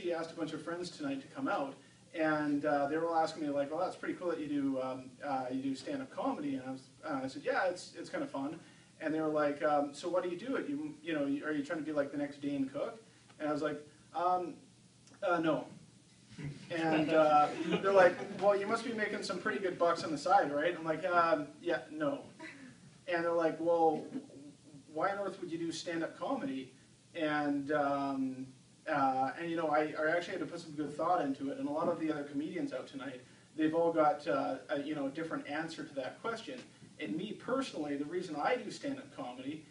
actually asked a bunch of friends tonight to come out, and they were all asking me like, "Well, that's pretty cool that you do stand-up comedy." And I said, "Yeah, it's kind of fun." And they were like, "So why do you do it? You know, are you trying to be like the next Dane Cook?" And I was like, "No." And they're like, "Well, you must be making some pretty good bucks on the side, right?" I'm like, "Yeah, no." And they're like, "Well, why on earth would you do stand-up comedy?" And you know, I actually had to put some good thought into it. And a lot of the other comedians out tonight, they've all got you know, a different answer to that question. And me personally, the reason I do stand-up comedy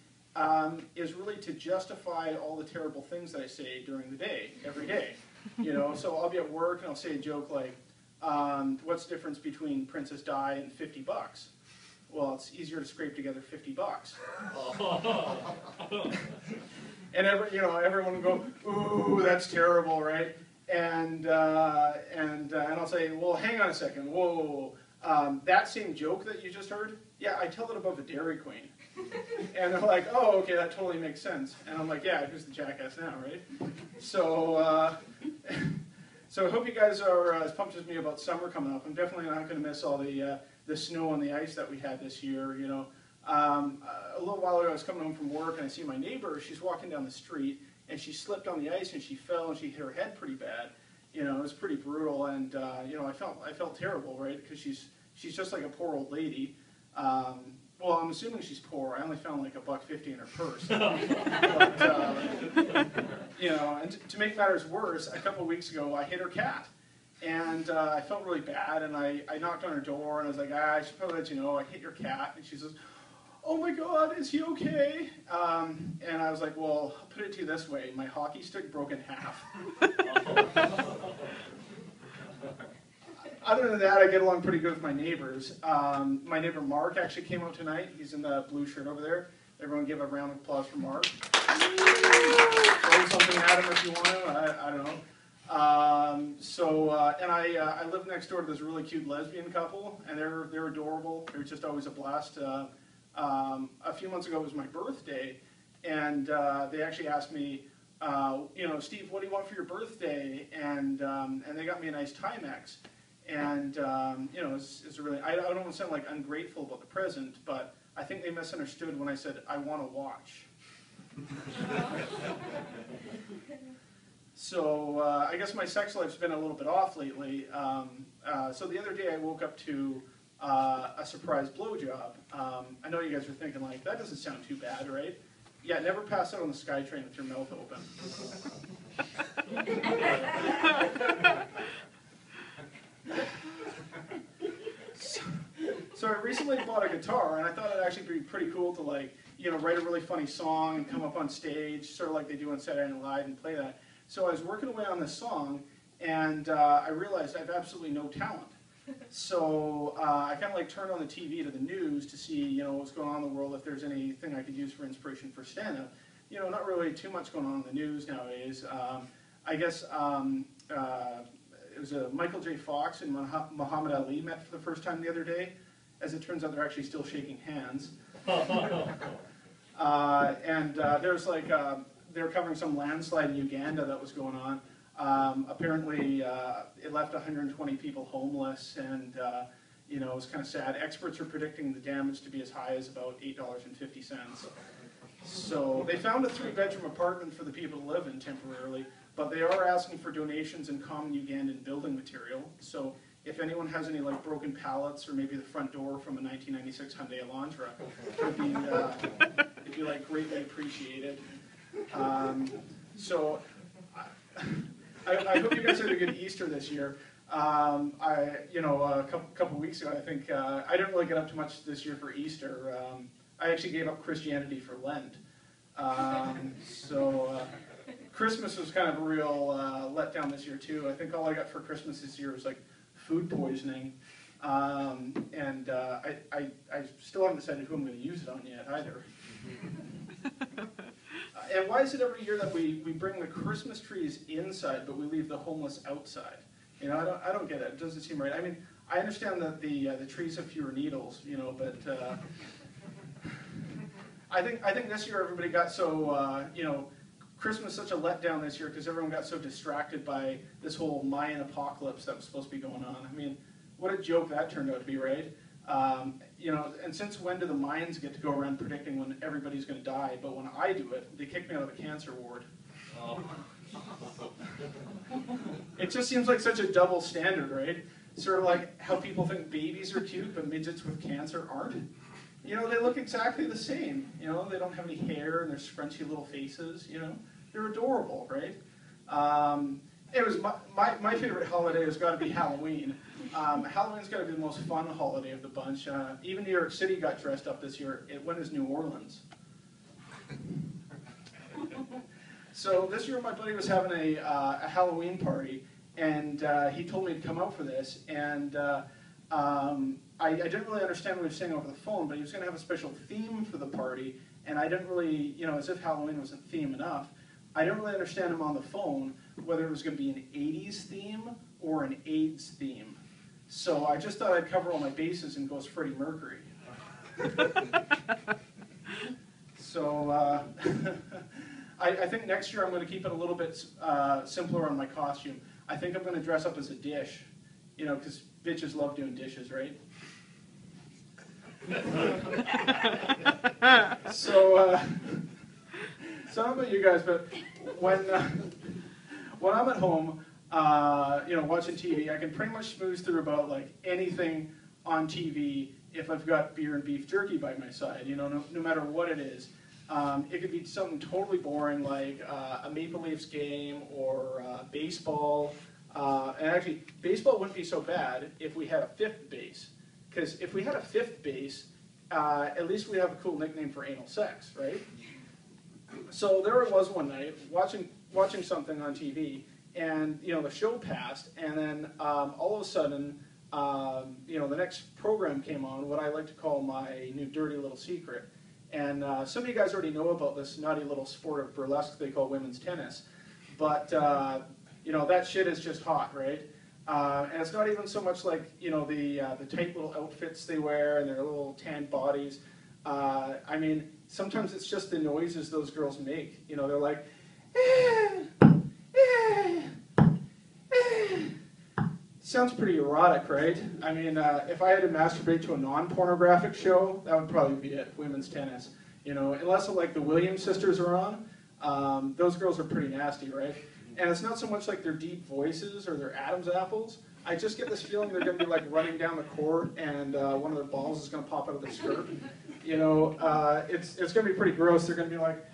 is really to justify all the terrible things that I say during the day, every day. You know, so I'll be at work and I'll say a joke like, "What's the difference between Princess Di and $50? Well, it's easier to scrape together $50. And everyone will go, "Ooh, that's terrible, right?" And I'll say, "Well, hang on a second, whoa. That same joke that you just heard, yeah, I tell it above a Dairy Queen." And they're like, "Oh, okay, that totally makes sense." And I'm like, "Yeah, who's the jackass now, right?" So, so I hope you guys are as pumped as me about summer coming up. I'm definitely not going to miss all the snow and the ice that we had this year. You know, a little while ago I was coming home from work and I see my neighbor. She's walking down the street and she slipped on the ice and she fell and she hit her head pretty bad. You know, it was pretty brutal, and you know, I felt terrible, right? Because she's just like a poor old lady. Well, I'm assuming she's poor. I only found like $1.50 in her purse. But, you know, and to make matters worse, a couple of weeks ago I hit her cat. And I felt really bad, and I knocked on her door, and I was like, "I should probably let you know, I hit your cat." And she says, "Oh my God, is he okay?" And I was like, "Well, I'll put it to you this way, my hockey stick broke in half." Other than that, I get along pretty good with my neighbors. My neighbor Mark actually came out tonight. He's in the blue shirt over there. Everyone give a round of applause for Mark. Throw something at him if you want to, I don't know. And I live next door to this really cute lesbian couple, and they're adorable. They're just always a blast. A few months ago was my birthday, and they actually asked me, you know, "Steve, what do you want for your birthday?" And they got me a nice Timex. And you know, it's really, I don't want to sound like ungrateful about the present, but I think they misunderstood when I said I want to watch. So I guess my sex life's been a little bit off lately. So the other day I woke up to a surprise blowjob. I know you guys are thinking like, that doesn't sound too bad, right? Yeah, never pass out on the SkyTrain with your mouth open. So I recently bought a guitar, and I thought it'd actually be pretty cool to, like, you know, write a really funny song and come up on stage, sort of like they do on Saturday Night Live, and play that. So I was working away on this song, and I realized I have absolutely no talent. So I kind of like turned on the TV to the news to see, you know, what's going on in the world, if there's anything I could use for inspiration for stand-up. You know, not really too much going on in the news nowadays. I guess it was Michael J. Fox and Muhammad Ali met for the first time the other day. As it turns out, they're actually still shaking hands. There's like, they were covering some landslide in Uganda that was going on. Apparently, it left 120 people homeless, and you know, it was kind of sad. Experts are predicting the damage to be as high as about $8.50. So they found a 3-bedroom apartment for the people to live in temporarily, but they are asking for donations in common Ugandan building material. So if anyone has any like broken pallets or maybe the front door from a 1996 Hyundai Elantra, it'd be like greatly appreciated. So I hope you guys had a good Easter this year. You know, a couple weeks ago, I think I didn't really get up to much this year for Easter. I actually gave up Christianity for Lent. Christmas was kind of a real letdown this year too. I think all I got for Christmas this year was like food poisoning, and I still haven't decided who I'm going to use it on yet either. And why is it every year that we bring the Christmas trees inside, but we leave the homeless outside? You know, I don't get it. It doesn't seem right. I mean, I understand that the trees have fewer needles, you know, but I think this year everybody got so you know, Christmas such a letdown this year because everyone got so distracted by this whole Mayan apocalypse that was supposed to be going on. I mean, what a joke that turned out to be, right? You know, and since when do the Mayans get to go around predicting when everybody's going to die? But when I do it, they kick me out of the cancer ward. Oh. It just seems like such a double standard, right? Sort of like how people think babies are cute, but midgets with cancer aren't. You know, they look exactly the same. You know, they don't have any hair and they're scrunchy little faces. You know, they're adorable, right? It was my favorite holiday has got to be Halloween. Halloween's got to be the most fun holiday of the bunch. Even New York City got dressed up this year. It went as New Orleans. So this year my buddy was having a Halloween party, and he told me to come out for this, and I didn't really understand what he was saying over the phone, but he was going to have a special theme for the party, and I didn't really, you know, as if Halloween wasn't theme enough, I didn't really understand him on the phone whether it was going to be an 80s theme or an AIDS theme. So I just thought I'd cover all my bases and go as Freddie Mercury. So I think next year I'm going to keep it a little bit simpler on my costume. I think I'm going to dress up as a dish, you know, because bitches love doing dishes, right? So I don't know about you guys, but when I'm at home, you know, watching TV, I can pretty much smooth through about like anything on TV if I've got beer and beef jerky by my side. You know, no matter what it is. It could be something totally boring like a Maple Leafs game or baseball. And actually, baseball wouldn't be so bad if we had a fifth base. Because if we had a fifth base, at least we'd have a cool nickname for anal sex, right? So there it was one night, watching something on TV, and you know the show passed, and then all of a sudden, you know, the next program came on, what I like to call my new dirty little secret. And some of you guys already know about this naughty little sport of burlesque they call women's tennis. But, you know, that shit is just hot, right? And it's not even so much like, you know, the tight little outfits they wear and their little tan bodies. I mean, sometimes it's just the noises those girls make. You know, they're like, sounds pretty erotic, right? I mean, if I had to masturbate to a non-pornographic show, that would probably be it, women's tennis. You know, unless like the Williams sisters are on, those girls are pretty nasty, right? And it's not so much like their deep voices or their Adam's apples. I just get this feeling they're going to be like running down the court and one of their balls is going to pop out of their skirt. You know, it's going to be pretty gross. They're going to be like,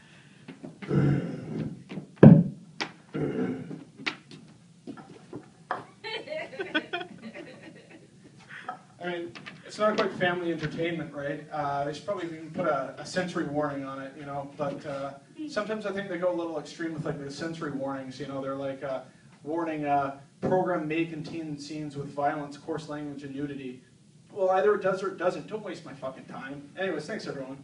I mean, it's not quite family entertainment, right? They should probably even put a sensory warning on it, you know. But sometimes I think they go a little extreme with like the sensory warnings. You know, they're like warning program may contain scenes with violence, coarse language, and nudity. Well, either it does or it doesn't. Don't waste my fucking time. Anyways, thanks everyone.